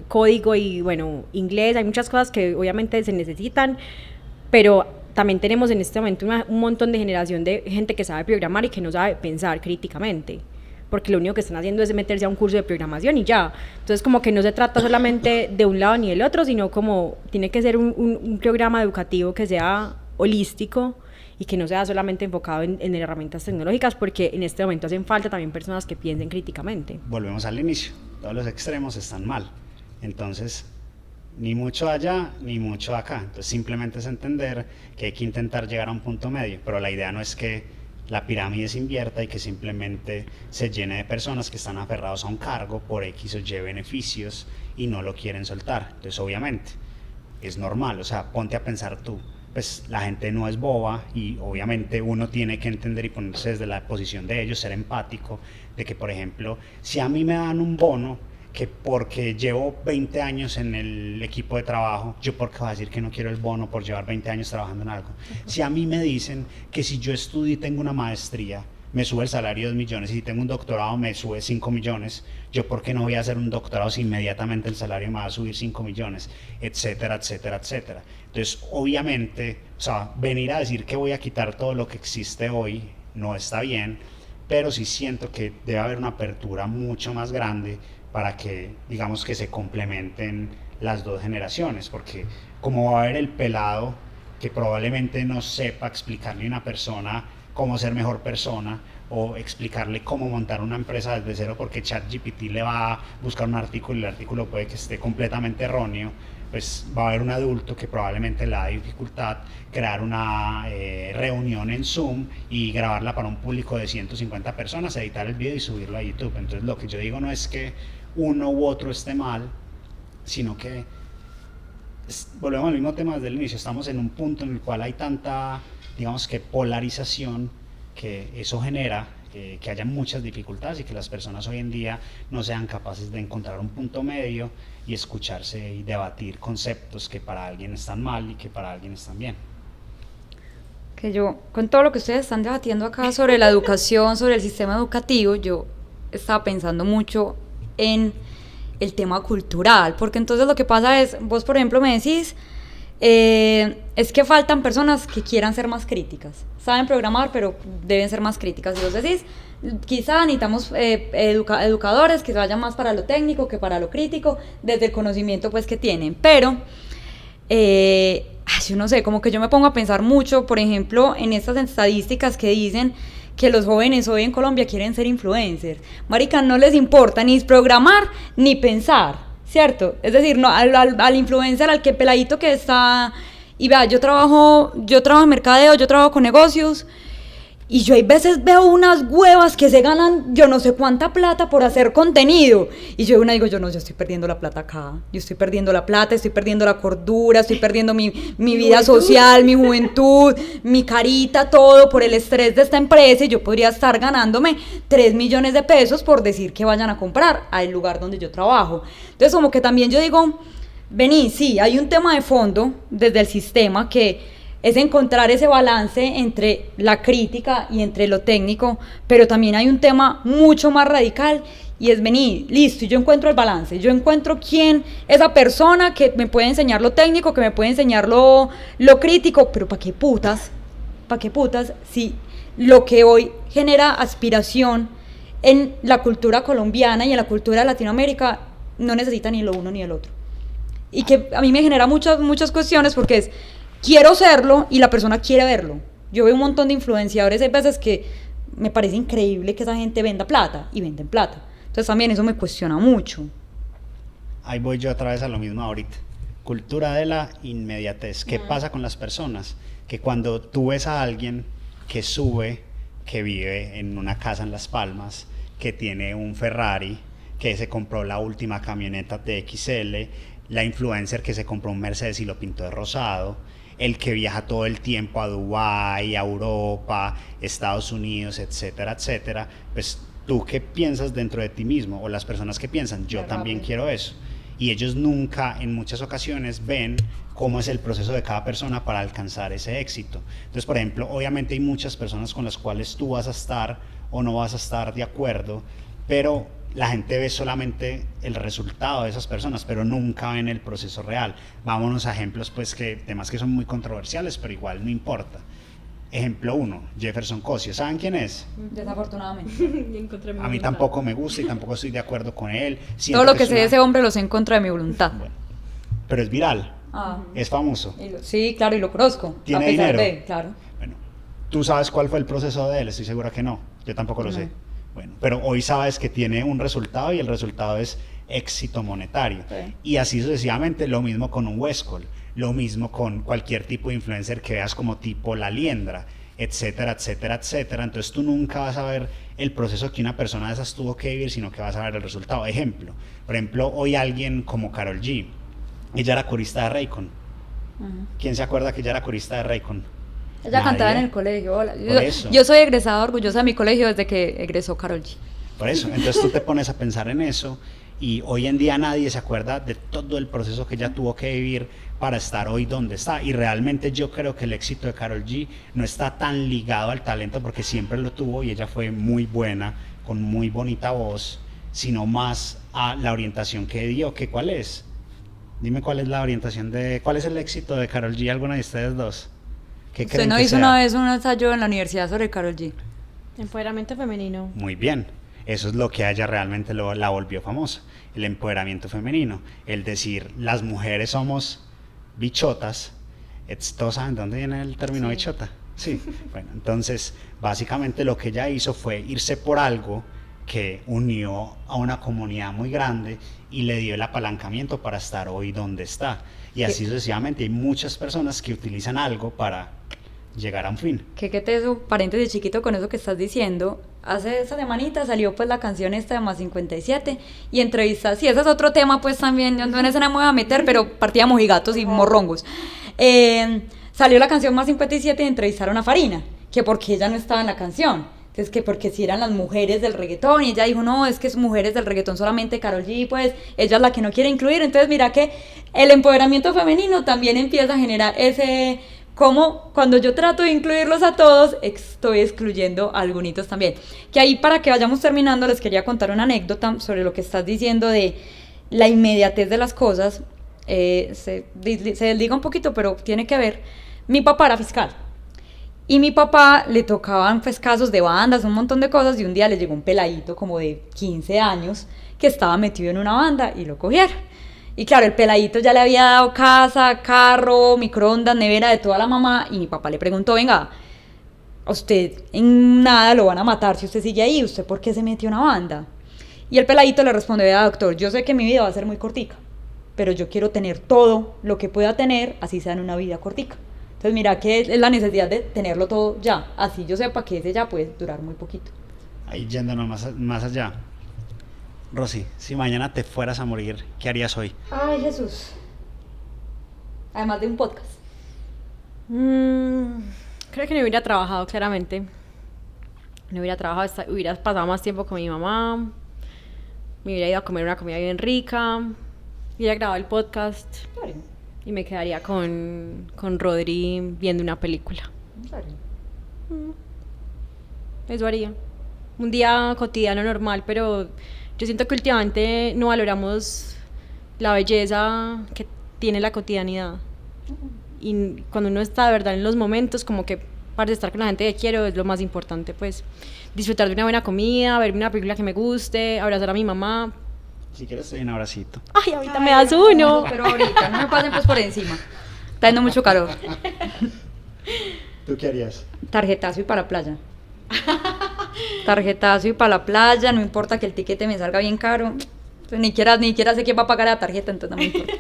código y, bueno, inglés. Hay muchas cosas que obviamente se necesitan, pero también tenemos en este momento un montón de generación de gente que sabe programar y que no sabe pensar críticamente, porque lo único que están haciendo es meterse a un curso de programación y ya. Entonces, como que no se trata solamente de un lado ni del otro, sino como tiene que ser un programa educativo que sea holístico y que no sea solamente enfocado en herramientas tecnológicas, porque en este momento hacen falta también personas que piensen críticamente. Volvemos al inicio, todos los extremos están mal. Entonces, ni mucho allá ni mucho acá. Entonces, simplemente es entender que hay que intentar llegar a un punto medio, pero la idea no es que la pirámide se invierta y que simplemente se llene de personas que están aferrados a un cargo por X o Y beneficios y no lo quieren soltar. Entonces obviamente es normal, o sea, ponte a pensar tú, pues la gente no es boba y obviamente uno tiene que entender y ponerse desde la posición de ellos, ser empático, de que por ejemplo, si a mí me dan un bono, que porque llevo 20 años en el equipo de trabajo, yo por qué voy a decir que no quiero el bono por llevar 20 años trabajando en algo. Si a mí me dicen que si yo estudio y tengo una maestría, me sube el salario 2 millones y si tengo un doctorado me sube 5 millones, yo por qué no voy a hacer un doctorado si inmediatamente el salario me va a subir 5 millones, etcétera, etcétera, etcétera. Entonces, obviamente, o sea, venir a decir que voy a quitar todo lo que existe hoy no está bien, pero sí siento que debe haber una apertura mucho más grande para que, digamos, que se complementen las dos generaciones, porque como va a haber el pelado que probablemente no sepa explicarle a una persona cómo ser mejor persona o explicarle cómo montar una empresa desde cero porque ChatGPT le va a buscar un artículo y el artículo puede que esté completamente erróneo, pues va a haber un adulto que probablemente le da dificultad crear una reunión en Zoom y grabarla para un público de 150 personas, editar el video y subirlo a YouTube. Entonces lo que yo digo no es que uno u otro esté mal, sino que volvemos al mismo tema desde el inicio, estamos en un punto en el cual hay tanta, digamos que polarización, que eso genera que haya muchas dificultades y que las personas hoy en día no sean capaces de encontrar un punto medio y escucharse y debatir conceptos que para alguien están mal y que para alguien están bien. Que yo, con todo lo que ustedes están debatiendo acá sobre la educación, sobre el sistema educativo, yo estaba pensando mucho en el tema cultural, porque entonces lo que pasa es, vos por ejemplo me decís, es que faltan personas que quieran ser más críticas, saben programar pero deben ser más críticas, y vos decís, quizá necesitamos educadores que se vayan más para lo técnico que para lo crítico, desde el conocimiento pues que tienen, pero yo no sé, como que yo me pongo a pensar mucho, por ejemplo, en estas estadísticas que dicen que los jóvenes hoy en Colombia quieren ser influencers. Marica, no les importa ni programar ni pensar, ¿cierto? Es decir, no, al influencer, al que peladito que está, y vea, yo trabajo en mercadeo, yo trabajo con negocios, y yo hay veces veo unas huevas que se ganan yo no sé cuánta plata por hacer contenido. Y yo digo, yo estoy perdiendo la plata acá. Yo estoy perdiendo la plata, estoy perdiendo la cordura, estoy perdiendo mi vida social, mi juventud, mi carita, todo por el estrés de esta empresa. Y yo podría estar ganándome 3 millones de pesos por decir que vayan a comprar al lugar donde yo trabajo. Entonces como que también yo digo, vení, sí, hay un tema de fondo desde el sistema que es encontrar ese balance entre la crítica y entre lo técnico, pero también hay un tema mucho más radical y es venir, listo, yo encuentro el balance, yo encuentro quién, esa persona que me puede enseñar lo técnico, que me puede enseñar lo crítico, pero ¿para qué putas si lo que hoy genera aspiración en la cultura colombiana y en la cultura de Latinoamérica no necesita ni lo uno ni el otro? Y que a mí me genera muchas cuestiones porque es, quiero serlo y la persona quiere verlo. Yo veo un montón de influenciadores, hay veces que me parece increíble que esa gente venda plata y venden plata. Entonces también eso me cuestiona mucho. Ahí voy yo otra vez a lo mismo ahorita. Cultura de la inmediatez. ¿Qué pasa con las personas? Que cuando tú ves a alguien que sube, que vive en una casa en Las Palmas, que tiene un Ferrari, que se compró la última camioneta TXL, la influencer que se compró un Mercedes y lo pintó de rosado, el que viaja todo el tiempo a Dubái, a Europa, Estados Unidos, etcétera, etcétera, pues tú qué piensas dentro de ti mismo, o las personas que piensan, yo también quiero eso, y ellos nunca, en muchas ocasiones, ven cómo es el proceso de cada persona para alcanzar ese éxito. Entonces, por ejemplo, obviamente hay muchas personas con las cuales tú vas a estar o no vas a estar de acuerdo, pero la gente ve solamente el resultado de esas personas, pero nunca ven el proceso real. Vámonos a ejemplos, pues, que temas que son muy controversiales, pero igual no importa. Ejemplo 1, Jefferson Cosio. ¿Saben quién es? Desafortunadamente. A mí tampoco me gusta y tampoco estoy de acuerdo con él. Siento todo lo que es sé de ese hombre lo sé en contra de mi voluntad. Bueno, pero es viral, es famoso. Sí, claro, y lo conozco. ¿Tiene a pesar dinero? de, claro. Bueno, ¿tú sabes cuál fue el proceso de él? Estoy segura que no. Yo tampoco lo sé. Bueno, pero hoy sabes que tiene un resultado y el resultado es éxito monetario. Sí. Y así sucesivamente, lo mismo con un Westcol, lo mismo con cualquier tipo de influencer que veas como tipo La Liendra. etcétera, etcétera, etcétera. Entonces tú nunca vas a ver el proceso que una persona de esas tuvo que vivir, sino que vas a ver el resultado. Por ejemplo, hoy alguien como Karol G, ella era corista de Raycon. ¿Quién se acuerda que ella era corista de Raycon? Ella Nadie. cantaba en el colegio. Hola. Por eso. Yo soy egresada orgullosa de mi colegio desde que egresó Karol G. Por eso, entonces tú te pones a pensar en eso y hoy en día nadie se acuerda de todo el proceso que ella tuvo que vivir para estar hoy donde está. Y realmente yo creo que el éxito de Karol G no está tan ligado al talento, porque siempre lo tuvo y ella fue muy buena, con muy bonita voz, sino más a la orientación que dio. ¿Cuál es? Dime cuál es la orientación cuál es el éxito de Karol G, alguna de ustedes dos. ¿Qué ¿Usted creen no que hizo sea? una vez un ensayo en la universidad sobre Karol G? Empoderamiento femenino. Muy bien, eso es lo que a ella realmente la volvió famosa, el empoderamiento femenino, el decir, las mujeres somos bichotas. ¿Todos saben dónde viene el término bichota? Sí, bueno, entonces básicamente lo que ella hizo fue irse por algo que unió a una comunidad muy grande y le dio el apalancamiento para estar hoy donde está. Y así sucesivamente hay muchas personas que utilizan algo para llegar a un fin. Que te eso, paréntesis chiquito con eso que estás diciendo. Hace esa semanita salió pues la canción esta de Más 57 y entrevistas, sí, ese es otro tema pues también, yo en ese no me voy a meter, pero partía mojigatos y morrongos. Salió la canción Más 57 y entrevistaron a Farina, que porque ella no estaba en la canción. Entonces, que porque si eran las mujeres del reggaetón, y ella dijo, no, es que es mujeres del reggaetón solamente Karol G, pues ella es la que no quiere incluir. Entonces mira que el empoderamiento femenino también empieza a generar ese, como cuando yo trato de incluirlos a todos, estoy excluyendo a algunitos también. Que ahí, para que vayamos terminando, les quería contar una anécdota sobre lo que estás diciendo de la inmediatez de las cosas. Se desliga un poquito, pero tiene que ver. Mi papá era fiscal. Y mi papá le tocaban pues casos de bandas, un montón de cosas, y un día le llegó un peladito como de 15 años que estaba metido en una banda y lo cogieron. Y claro, el peladito ya le había dado casa, carro, microondas, nevera de toda la mamá, y mi papá le preguntó, venga, a usted en nada lo van a matar si usted sigue ahí, ¿usted por qué se metió en una banda? Y el peladito le respondió, vea doctor, yo sé que mi vida va a ser muy cortica, pero yo quiero tener todo lo que pueda tener, así sea en una vida cortica. Entonces mira que es la necesidad de tenerlo todo ya, así yo sepa que ese ya puede durar muy poquito. Ahí yéndonos más allá. Rosy, si mañana te fueras a morir, ¿qué harías hoy? Ay, Jesús. Además de un podcast. Creo que no hubiera trabajado, claramente. No hubiera trabajado, hubiera pasado más tiempo con mi mamá. Me hubiera ido a comer una comida bien rica. Hubiera grabado el podcast. Claro. Y me quedaría con Rodri viendo una película. Claro. Eso haría. Un día cotidiano normal, pero yo siento que últimamente no valoramos la belleza que tiene la cotidianidad. Y cuando uno está de verdad en los momentos, como que para estar con la gente que quiero es lo más importante, pues disfrutar de una buena comida, ver una película que me guste, abrazar a mi mamá. Si quieres, te doy un abracito. Ay, ahorita me das uno. Pero ahorita, no me pasen pues por encima. Está dando mucho calor. ¿Tú qué harías? Tarjetazo y para la playa. Tarjetazo y para la playa, no importa que el tiquete me salga bien caro. Pues ni siquiera sé quién va a pagar la tarjeta, entonces no me importa.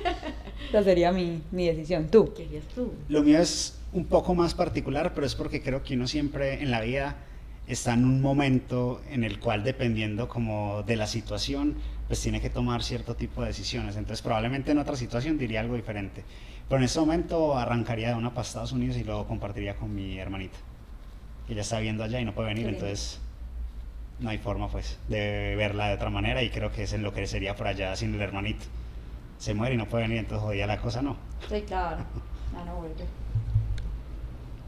Esa sería mi decisión. ¿Tú? ¿Qué harías tú? Lo mío es un poco más particular, pero es porque creo que uno siempre en la vida está en un momento en el cual, dependiendo como de la situación, pues tiene que tomar cierto tipo de decisiones. Entonces probablemente en otra situación diría algo diferente, pero en este momento arrancaría de una para Estados Unidos y luego compartiría con mi hermanita, que ella está viviendo allá y no puede venir. Entonces no hay forma pues de verla de otra manera, y creo que es en lo que sería por allá sin el hermanito. Se muere y no puede venir, entonces jodía la cosa, ¿no? Sí, claro. No vuelve.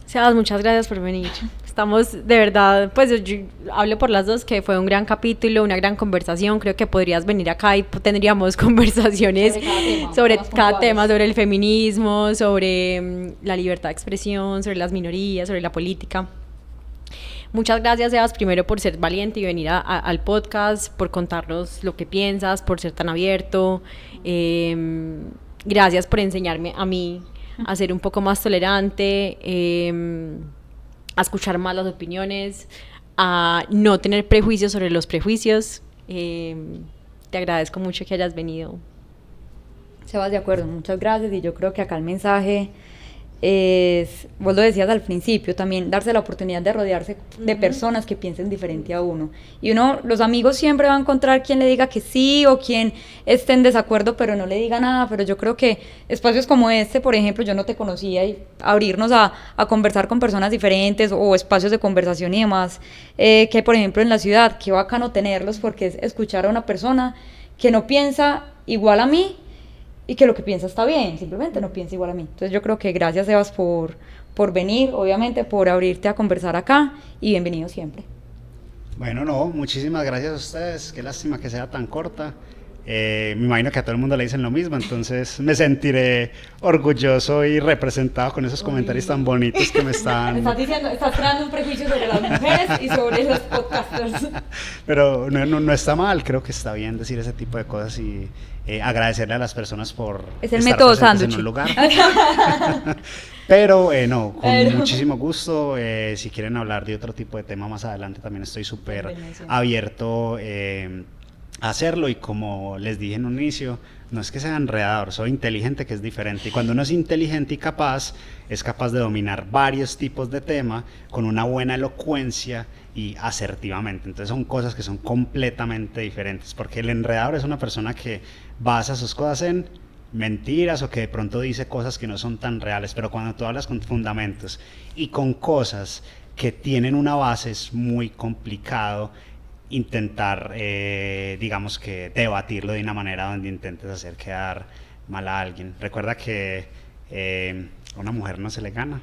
Sebas, muchas gracias por venir. Estamos de verdad, pues yo hablo por las dos, que fue un gran capítulo, una gran conversación. Creo que podrías venir acá y tendríamos conversaciones sobre cada tema, sobre el feminismo, sobre la libertad de expresión, sobre las minorías, sobre la política. Muchas gracias, Sebas, primero por ser valiente y venir al podcast, por contarnos lo que piensas, por ser tan abierto. Gracias por enseñarme a mí a ser un poco más tolerante, a escuchar más las opiniones, a no tener prejuicios sobre los prejuicios. Te agradezco mucho que hayas venido. Sebas, de acuerdo, muchas gracias, y yo creo que acá el mensaje es, vos lo decías al principio, también darse la oportunidad de rodearse de personas que piensen diferente a uno. Y uno, los amigos siempre va a encontrar quien le diga que sí o quien esté en desacuerdo, pero no le diga nada. Pero yo creo que espacios como este, por ejemplo, yo no te conocía, y abrirnos a conversar con personas diferentes o espacios de conversación y demás, que por ejemplo en la ciudad, qué bacano tenerlos, porque es escuchar a una persona que no piensa igual a mí y que lo que piensa está bien, simplemente no piensa igual a mí. Entonces yo creo que gracias, Sebas, por venir, obviamente por abrirte a conversar acá, y bienvenido siempre. Bueno, no, muchísimas gracias a ustedes, qué lástima que sea tan corta. Me imagino que a todo el mundo le dicen lo mismo, entonces me sentiré orgulloso y representado con esos comentarios tan bonitos que me están... Estás creando un prejuicio sobre las mujeres y sobre los podcasters. Pero no está mal, creo que está bien decir ese tipo de cosas y agradecerle a las personas por Es el estar método presentes sándwich. en un lugar. Pero no, con muchísimo gusto. Si quieren hablar de otro tipo de tema más adelante, también estoy súper Buenísimo. abierto a hacerlo. Y como les dije en un inicio, no es que sea enredador, soy inteligente, que es diferente. Y cuando uno es inteligente y capaz, es capaz de dominar varios tipos de tema con una buena elocuencia y asertivamente. Entonces son cosas que son completamente diferentes, porque el enredador es una persona que basa sus cosas en mentiras o que de pronto dice cosas que no son tan reales, pero cuando tú hablas con fundamentos y con cosas que tienen una base, es muy complicado intentar, digamos que debatirlo de una manera donde intentes hacer quedar mal a alguien. Recuerda que a una mujer no se le gana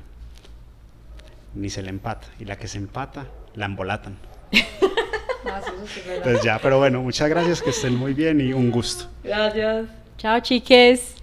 ni se le empata, y la que se empata la embolatan. Entonces ya, pero bueno, muchas gracias, que estén muy bien y un gusto. Gracias. Chao, chiques.